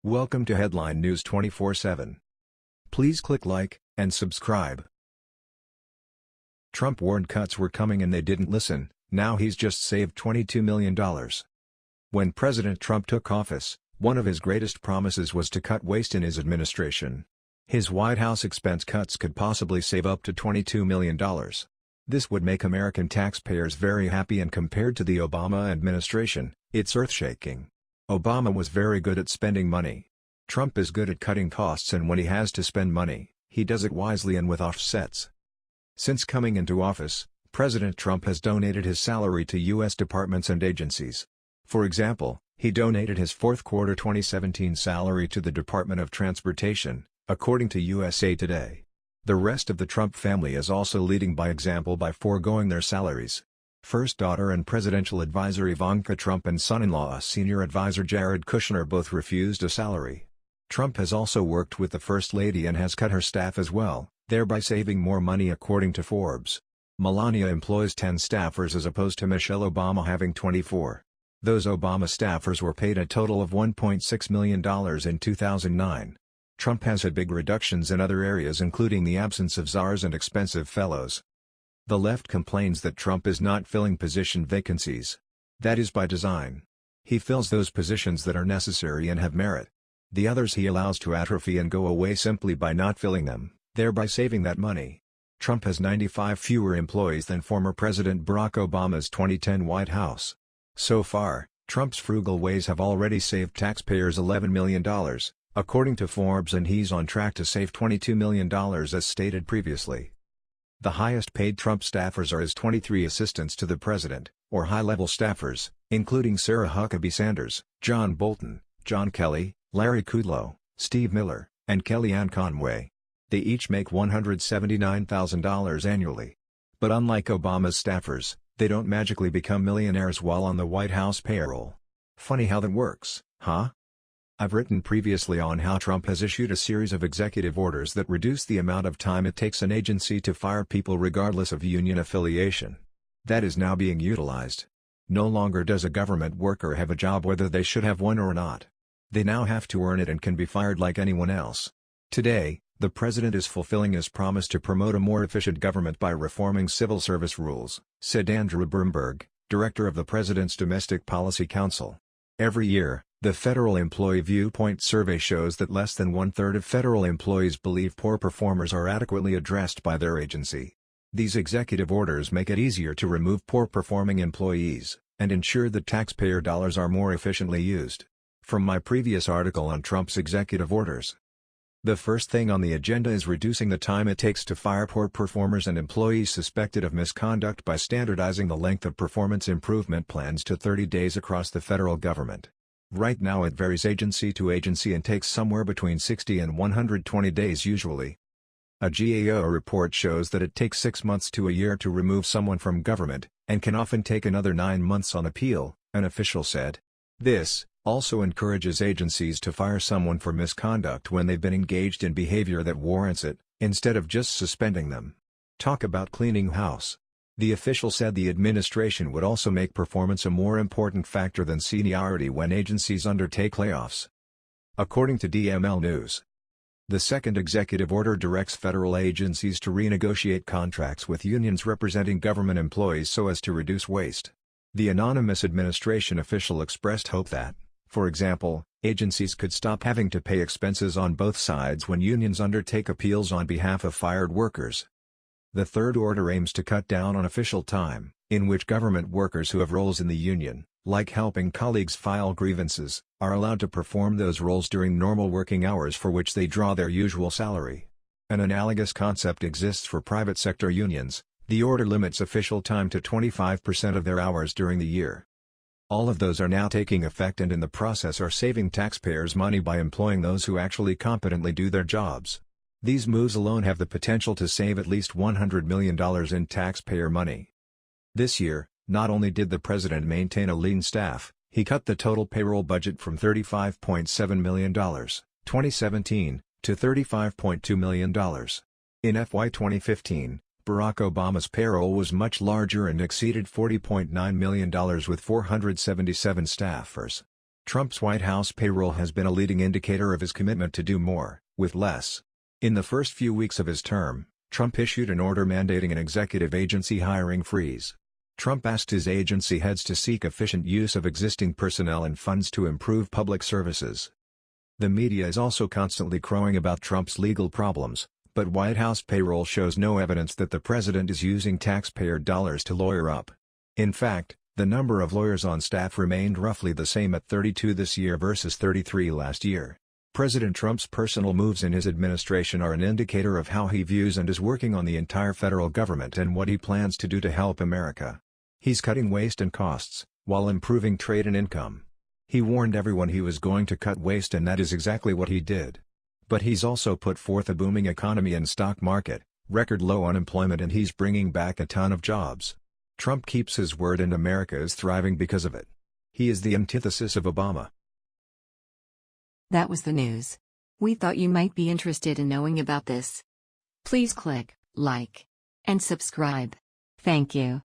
Welcome to Headline News 24/7. Please click like and subscribe. Trump warned cuts were coming and they didn't listen. Now he's just saved $22 million. When President Trump took office, one of his greatest promises was to cut waste in his administration. His White House expense cuts could possibly save up to $22 million. This would make American taxpayers very happy, and compared to the Obama administration, it's earth-shaking. Obama was very good at spending money. Trump is good at cutting costs, and when he has to spend money, he does it wisely and with offsets. Since coming into office, President Trump has donated his salary to U.S. departments and agencies. For example, he donated his fourth quarter 2017 salary to the Department of Transportation, according to USA Today. The rest of the Trump family is also leading by example by foregoing their salaries. First daughter and presidential advisor Ivanka Trump and son-in-law senior advisor Jared Kushner both refused a salary. Trump has also worked with the First Lady and has cut her staff as well, thereby saving more money, according to Forbes. Melania employs 10 staffers as opposed to Michelle Obama having 24. Those Obama staffers were paid a total of $1.6 million in 2009. Trump has had big reductions in other areas, including the absence of czars and expensive fellows. The left complains that Trump is not filling position vacancies. That is by design. He fills those positions that are necessary and have merit. The others he allows to atrophy and go away simply by not filling them, thereby saving that money. Trump has 95 fewer employees than former President Barack Obama's 2010 White House. So far, Trump's frugal ways have already saved taxpayers $11 million, according to Forbes, and he's on track to save $22 million as stated previously. The highest-paid Trump staffers are his 23 assistants to the president, or high-level staffers, including Sarah Huckabee Sanders, John Bolton, John Kelly, Larry Kudlow, Steve Miller, and Kellyanne Conway. They each make $179,000 annually. But unlike Obama's staffers, they don't magically become millionaires while on the White House payroll. Funny how that works, huh? I've written previously on how Trump has issued a series of executive orders that reduce the amount of time it takes an agency to fire people regardless of union affiliation. That is now being utilized. No longer does a government worker have a job whether they should have one or not. They now have to earn it and can be fired like anyone else. Today, the president is fulfilling his promise to promote a more efficient government by reforming civil service rules, said Andrew Bromberg, director of the President's Domestic Policy Council. Every year, the Federal Employee Viewpoint Survey shows that less than one-third of federal employees believe poor performers are adequately addressed by their agency. These executive orders make it easier to remove poor-performing employees, and ensure that taxpayer dollars are more efficiently used. From my previous article on Trump's executive orders. The first thing on the agenda is reducing the time it takes to fire poor performers and employees suspected of misconduct by standardizing the length of performance improvement plans to 30 days across the federal government. Right now it varies agency to agency and takes somewhere between 60 and 120 days usually. A GAO report shows that it takes 6 months to a year to remove someone from government, and can often take another 9 months on appeal, an official said. This also encourages agencies to fire someone for misconduct when they've been engaged in behavior that warrants it, instead of just suspending them. Talk about cleaning house. The official said the administration would also make performance a more important factor than seniority when agencies undertake layoffs. According to DML News, the second executive order directs federal agencies to renegotiate contracts with unions representing government employees so as to reduce waste. The anonymous administration official expressed hope that, for example, agencies could stop having to pay expenses on both sides when unions undertake appeals on behalf of fired workers. The third order aims to cut down on official time, in which government workers who have roles in the union, like helping colleagues file grievances, are allowed to perform those roles during normal working hours for which they draw their usual salary. An analogous concept exists for private sector unions. The order limits official time to 25% of their hours during the year. All of those are now taking effect and in the process are saving taxpayers money by employing those who actually competently do their jobs. These moves alone have the potential to save at least $100 million in taxpayer money. This year, not only did the president maintain a lean staff, he cut the total payroll budget from $35.7 million, 2017, to $35.2 million. In FY 2015, Barack Obama's payroll was much larger and exceeded $40.9 million with 477 staffers. Trump's White House payroll has been a leading indicator of his commitment to do more, with less. In the first few weeks of his term, Trump issued an order mandating an executive agency hiring freeze. Trump asked his agency heads to seek efficient use of existing personnel and funds to improve public services. The media is also constantly crowing about Trump's legal problems, but White House payroll shows no evidence that the president is using taxpayer dollars to lawyer up. In fact, the number of lawyers on staff remained roughly the same at 32 this year versus 33 last year. President Trump's personal moves in his administration are an indicator of how he views and is working on the entire federal government and what he plans to do to help America. He's cutting waste and costs, while improving trade and income. He warned everyone he was going to cut waste, and that is exactly what he did. But he's also put forth a booming economy and stock market, record low unemployment, and he's bringing back a ton of jobs. Trump keeps his word and America is thriving because of it. He is the antithesis of Obama. That was the news. We thought you might be interested in knowing about this. Please click like and subscribe. Thank you.